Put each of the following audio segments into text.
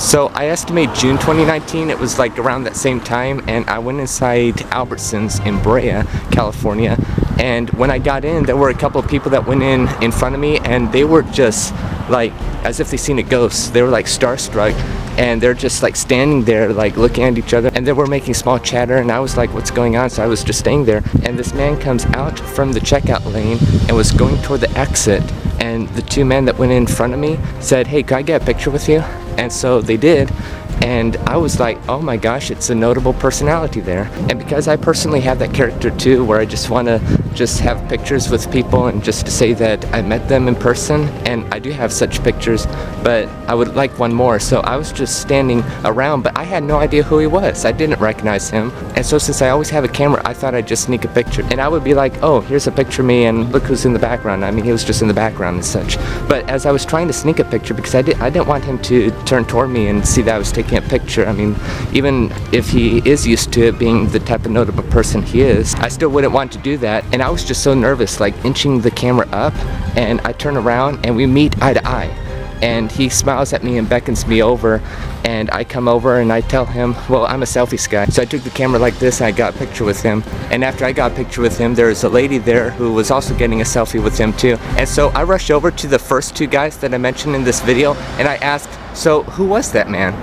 So I estimate June 2019, it was like around that same time, and I went inside Albertsons in Brea, California, and when I got in, there were a couple of people that went in front of me, and they were just like as if they seen a ghost. They were like starstruck, and they're just like standing there like looking at each other, and they were making small chatter, and I was like, what's going on? So I was just staying there, and this man comes out from the checkout lane and was going toward the exit, and the two men that went in front of me said, hey, can I get a picture with you? And so they did, and I was like, oh my gosh, it's a notable personality there. And because I personally have that character too, where I just want to just have pictures with people and just to say that I met them in person, and I do have such pictures, but I would like one more. So I was just standing around, but I had no idea who he was. I didn't recognize him, and so since I always have a camera, I thought I'd just sneak a picture, and I would be like, oh, here's a picture of me, and look who's in the background. I mean, he was just in the background and such. But as I was trying to sneak a picture, because I didn't want him to turn toward me and see that I was taking a picture. I mean, even if he is used to it being the type of notable person he is, I still wouldn't want to do that. And I was just so nervous, like inching the camera up, and I turn around and we meet eye to eye, and he smiles at me and beckons me over, and I come over and I tell him, well, I'm a Selfies guy. So I took the camera like this and I got a picture with him, and after I got a picture with him, there was a lady there who was also getting a selfie with him too. And so I rushed over to the first two guys that I mentioned in this video, and I asked, so who was that man?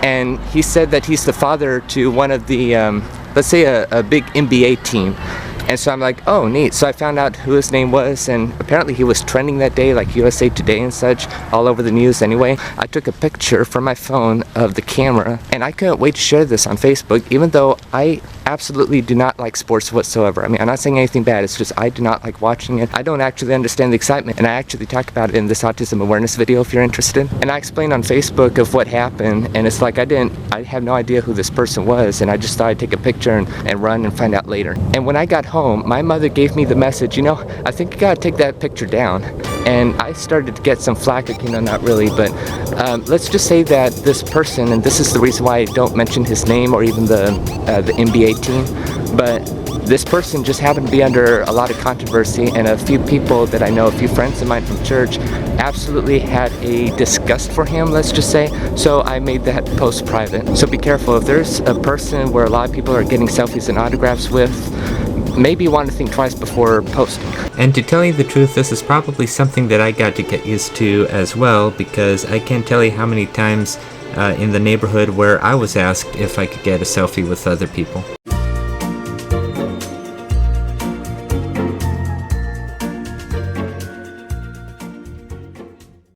And he said that he's the father to one of the, let's say a big NBA team. And so I'm like, oh, neat. So I found out who his name was, and apparently he was trending that day, like USA Today and such, all over the news anyway. I took a picture from my phone of the camera, and I couldn't wait to share this on Facebook, even though I absolutely do not like sports whatsoever. I mean, I'm not saying anything bad, it's just I do not like watching it. I don't actually understand the excitement, and I actually talk about it in this autism awareness video if you're interested. And I explained on Facebook of what happened, and it's like I have no idea who this person was, and I just thought I'd take a picture and run and find out later. And when I got home, my mother gave me the message, you know, I think you gotta take that picture down. And I started to get some flack, you know, not really, but let's just say that this person, and this is the reason why I don't mention his name or even the NBA team, but this person just happened to be under a lot of controversy, and a few people that I know, a few friends of mine from church, absolutely had a disgust for him, let's just say. So I made that post private. So be careful. If there's a person where a lot of people are getting selfies and autographs with, maybe you want to think twice before posting. And to tell you the truth, this is probably something that I got to get used to as well, because I can't tell you how many times in the neighborhood where I was asked if I could get a selfie with other people.